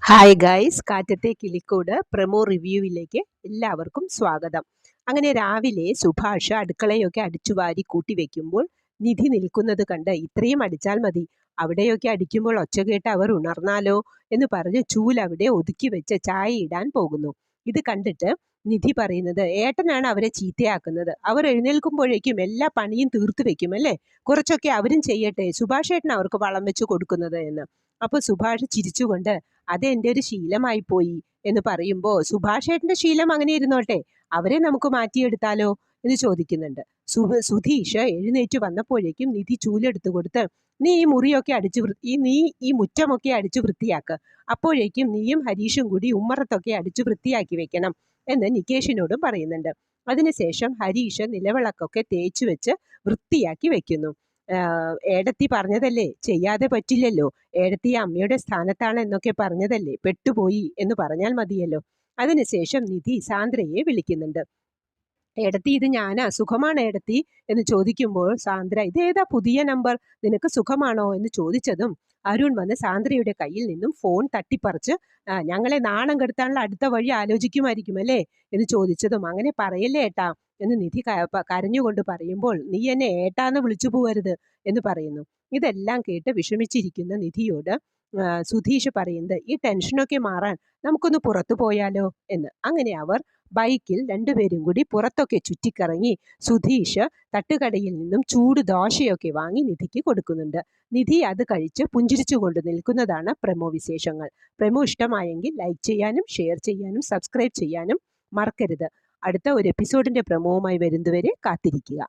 Hi guys, കാറ്റത്തെ കിളിക്കൂട് promo റിവ്യൂവിലേക്ക് എല്ലാവർക്കും സ്വാഗതം. അങ്ങനെ രാവിലെ സുഭാഷ് അടുക്കളയൊക്കെ അടിച്ചുവാരി കൂട്ടി വെക്കുമ്പോൾ നിധി നിൽക്കുന്നത് കണ്ട് ഇത്രയും അടിച്ചാൽ മതി, അവിടെയൊക്കെ അടിക്കുമ്പോൾ ഒച്ച കേട്ട് അവർ ഉണർന്നാലോ എന്ന് പറഞ്ഞ് ചൂൽ അവിടെ ഒതുക്കി വെച്ച് ചായ ഇടാൻ പോകുന്നു. ഇത് കണ്ടിട്ട് നിധി പറയുന്നത്, ഏട്ടനാണ് അവരെ ചീത്തയാക്കുന്നത്, അവർ എഴുന്നേൽക്കുമ്പോഴേക്കും എല്ലാ പണിയും തീർത്തു വെക്കും അല്ലേ, കുറച്ചൊക്കെ അവരും ചെയ്യട്ടെ, സുഭാഷ് ഏട്ടൻ അവർക്ക് വളം വെച്ച് കൊടുക്കുന്നത് എന്ന്. അപ്പോൾ സുഭാഷ് ചിരിച്ചുകൊണ്ട്, അതെൻ്റെ ഒരു ശീലമായി പോയി എന്ന് പറയുമ്പോൾ, സുഭാഷ് ഏട്ടന്റെ ശീലം അങ്ങനെ ഇരുന്നോട്ടെ, അവരെ നമുക്ക് മാറ്റിയെടുത്താലോ എന്ന് ചോദിക്കുന്നുണ്ട്. സുധീഷ് എഴുന്നേറ്റ് വന്നപ്പോഴേക്കും നിധി ചൂലെടുത്തു കൊടുത്ത്, നീ ഈ മുറിയൊക്കെ നീ ഈ മുറ്റമൊക്കെ അടിച്ചു വൃത്തിയാക്ക്, അപ്പോഴേക്കും നീയും ഹരീഷും കൂടി ഉമ്മറത്തൊക്കെ അടിച്ചു വൃത്തിയാക്കി വെക്കണം എന്ന് നികേഷിനോടും പറയുന്നുണ്ട്. അതിനുശേഷം ഹരീഷ് നിലവിളക്കൊക്കെ തേച്ചു വെച്ച് വൃത്തിയാക്കി വെക്കുന്നു. ഏടത്തി പറഞ്ഞതല്ലേ, ചെയ്യാതെ പറ്റില്ലല്ലോ, ഏടത്തി അമ്മയുടെ സ്ഥാനത്താണ് എന്നൊക്കെ പറഞ്ഞതല്ലേ, പെട്ടുപോയി എന്ന് പറഞ്ഞാൽ മതിയല്ലോ. അതിനുശേഷം നിധി സാന്ദ്രയെ വിളിക്കുന്നുണ്ട്. ഏടത്തി, ഇത് ഞാനാ, സുഖമാണ് ഏടത്തി എന്ന് ചോദിക്കുമ്പോൾ സാന്ദ്ര, ഇതേതാ പുതിയ നമ്പർ, നിനക്ക് സുഖമാണോ എന്ന് ചോദിച്ചതും അരുൺ വന്ന് സാന്ദ്രയുടെ കയ്യിൽ നിന്നും ഫോൺ തട്ടിപ്പറിച്ച്, ഞങ്ങളെ നാണം കെടുത്താനുള്ള അടുത്ത വഴി ആലോചിക്കുമായിരിക്കും അല്ലേ എന്ന് ചോദിച്ചതും, അങ്ങനെ പറയല്ലേ ഏട്ടാ എന്ന് നിധി കരഞ്ഞുകൊണ്ട് പറയുമ്പോൾ, നീ എന്നെ ഏട്ടാന്ന് വിളിച്ചു പോവരുത് എന്ന് പറയുന്നു. ഇതെല്ലാം കേട്ട് വിഷമിച്ചിരിക്കുന്ന നിധിയോട് സുധീഷ് പറയുന്നത്, ഈ ടെൻഷനൊക്കെ മാറാൻ നമുക്കൊന്ന് പുറത്തു പോയാലോ എന്ന്. അങ്ങനെ അവർ ബൈക്കിൽ രണ്ടുപേരും കൂടി പുറത്തൊക്കെ ചുറ്റിക്കറങ്ങി സുധീഷ് തട്ടുകടയിൽ നിന്നും ചൂട് ദോശയൊക്കെ വാങ്ങി നിധിക്ക് കൊടുക്കുന്നുണ്ട്. നിധി അത് കഴിച്ച് പുഞ്ചിരിച്ചുകൊണ്ട് നിൽക്കുന്നതാണ് പ്രമോ വിശേഷങ്ങൾ. പ്രമോ ഇഷ്ടമായെങ്കിൽ ലൈക്ക് ചെയ്യാനും ഷെയർ ചെയ്യാനും സബ്സ്ക്രൈബ് ചെയ്യാനും മറക്കരുത്. അടുത്ത ഒരു എപ്പിസോഡിന്റെ പ്രമോവുമായി വരുന്നതുവരെ കാത്തിരിക്കുക.